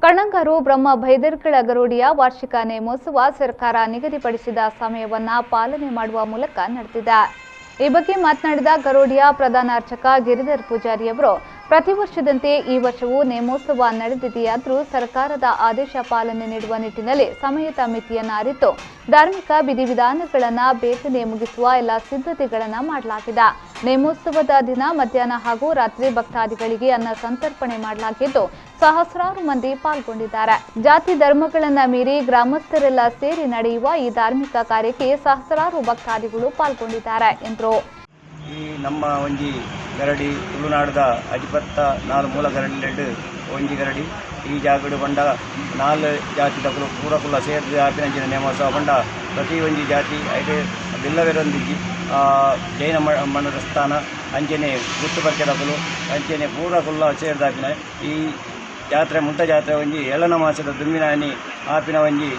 ಕಣ್ಣಂಗಾರು ಬ್ರಹ್ಮ ಭೈದರ್ಕಳ ಗರೋಡಿಯ ವಾರ್ಷಿಕ ನೇಮೋತ್ಸವ ಸರ್ಕಾರ ನಿಗದಿಪಡಿಸಿದ ಸಮಯವನ್ನ ಪಾಲನೆ ಮಾಡುವ ಮೂಲಕ ನಡೆದಿದೆ. ಈ ಬಗ್ಗೆ ಮಾತನಾಡಿದ ಗರೋಡಿಯ ಪ್ರಧಾನ ಅರ್ಚಕ ಗಿರಿಧರ್ ಪೂಜಾರಿ ಅವರು, ಪ್ರತಿ ವರ್ಷದಂತೆ ಈ ವರ್ಷವೂ ನೇಮೋತ್ಸವ ನಡೆದಿದೆಯಾದರೂ ಸರ್ಕಾರದ ಆದೇಶ ಪಾಲನೆ ನೀಡುವ ನಿಟ್ಟಿನಲ್ಲಿ ಸಮಯದ ಮಿತಿಯನ್ನು ಅರಿತು ಧಾರ್ಮಿಕ ವಿಧಿವಿಧಾನಗಳನ್ನು ಬೇಗನೆ ಮುಗಿಸುವ ಎಲ್ಲ ಸಿದ್ಧತೆಗಳನ್ನು ಮಾಡಲಾಗಿದೆ. ನೇಮೋತ್ಸವದ ದಿನ ಮಧ್ಯಾಹ್ನ ಹಾಗೂ ರಾತ್ರಿ ಭಕ್ತಾದಿಗಳಿಗೆ ಅನ್ನ ಸಂತರ್ಪಣೆ ಮಾಡಲಾಗಿದ್ದು ಸಹಸ್ರಾರು ಮಂದಿ ಪಾಲ್ಗೊಂಡಿದ್ದಾರೆ. ಜಾತಿ ಧರ್ಮಗಳನ್ನು ಮೀರಿ ಗ್ರಾಮಸ್ಥರೆಲ್ಲ ಸೇರಿ ನಡೆಯುವ ಈ ಧಾರ್ಮಿಕ ಕಾರ್ಯಕ್ಕೆ ಸಹಸ್ರಾರು ಭಕ್ತಾದಿಗಳು ಪಾಲ್ಗೊಂಡಿದ್ದಾರೆ ಎಂದರು. ಈ ನಮ್ಮ ಒಂಜಿ ಗರಡಿ ತುಳುನಾಡದ ಅಜಿಪತ್ತ 4 ಮೂಲ ಗರಡಿ ಒಂಜಿ ಗರಡಿ ಈ ಜಾಗಡು ಬಂಡ 4 ಜಾತಿ ತಕ್ಕಲು ಪೂರಕುಲ್ಲ ಸೇರಿದ ಆಪಿನಂಚಿನ ನೇಮೋತ್ಸವ ಬಂಡ ಪ್ರತಿ ಒಂಜಿ ಜಾತಿ ಐದು ಬಿಲ್ಲವೆರೊಂದಿಗೆ ಜೈನ ಮಠದ ಸ್ಥಾನ ಅಂಚನೆ ಗುರ್ತುಪರ್ಕೆ ತಕ್ಕಲು ಅಂಚನೆ ಪೂರಕುಲ್ಲ ಸೇರಿದಾಪಿನ ಈ ಜಾತ್ರೆ ಮುಟ್ಟ ಜಾತ್ರೆ ಒಂಜಿ ಏಳನ ಮಾಸದ ದುಮ್ಮಿನಾನಿ ಆಪಿನ ಒಂಜಿ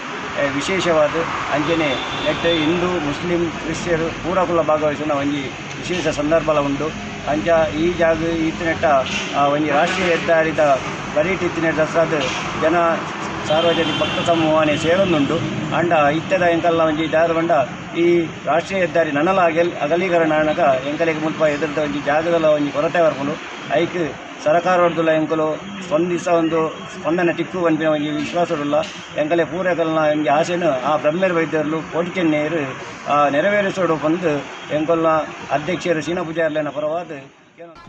ವಿಶೇಷವಾದ ಅಂಚನೆ ನೆಟ್ಟು ಹಿಂದೂ ಮುಸ್ಲಿಂ ಕ್ರಿಶ್ಚಿಯರು ಪೂರಕುಲ್ಲ ಭಾಗವಹಿಸಿನ ಒಂಜಿ ವಿಶೇಷ ಸಂದರ್ಭಲ ಉಂಟು. ಅಂಚ ಈ ಜಾಗ ಇತ್ತಿನೆಟ್ಟ ಒಂಜಿ ರಾಷ್ಟ್ರೀಯ ಹೆದ್ದಾರಿದ ಬರೀಟ್ ಇತ್ತಿನೆಟ್ಟ ಸದ್ ಜನ ಸಾರ್ವಜನಿಕ ಭಕ್ತ ಸಮೂಹನೇ ಸೇರೊಂದುಂಟು. ಅಂಡ ಇತ್ಯದ ಎಂಕಲ್ನ ಒಂಜಿ ಜಾಗ ಬಂಡ ಈ ರಾಷ್ಟ್ರೀಯ ಹೆದ್ದಾರಿ ನನಲ ಅಗಲೀಕರಣ ಆನಗ ಎಂಕಲಿಗೆ ಮುಲ್ಪ ಎದುರ್ದ ಒಂಜಿ ಜಾಗದ ಒಂಜಿ ಕೊರತೆ ಬರ್ಕೊಂಡು ಐಕ್ ಸರಕಾರದಲ್ಲ ಎಂಕಲು ಸ್ಪಂದಿಸ ಒಂದು ಸ್ಪಂದನೆ ಟಿಕ್ಕು ಅನ್ಪಿನ ಒಂಜಿ ವಿಶ್ವಾಸಡುಲ್ಲ ಎಂಕಲೆ ಪೂರಕಲ್ನ ಒಂಜಿ ಆಸೆನು ಆ ಬ್ರಹ್ಮೇರ್ ವೈದ್ಯರು ಕೋಟಿಕೆನ್ನೇರು ನೆರವೇರಿಸೋಡು ಬಂದು ಎಂಕಲ್ನ ಅಧ್ಯಕ್ಷರು ಸೀನಾ ಪೂಜಾರ್ಲೇನ ಪರವಾದ.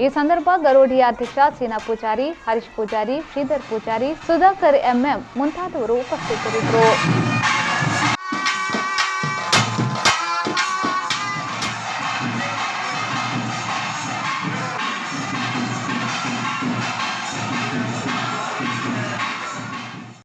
ಈ ಸಂದರ್ಭ ಗರೋಡಿಯ ಅಧ್ಯಕ್ಷ ಸೀನಾ ಪೂಜಾರಿ, ಹರೀಶ್ ಪೂಜಾರಿ, ಶ್ರೀಧರ್ ಪೂಜಾರಿ, ಸುಧಾಕರ್ ಎಂಎಂ ಮುಂತಾದವರು ಉಪಸ್ಥಿತರಿದ್ದರು.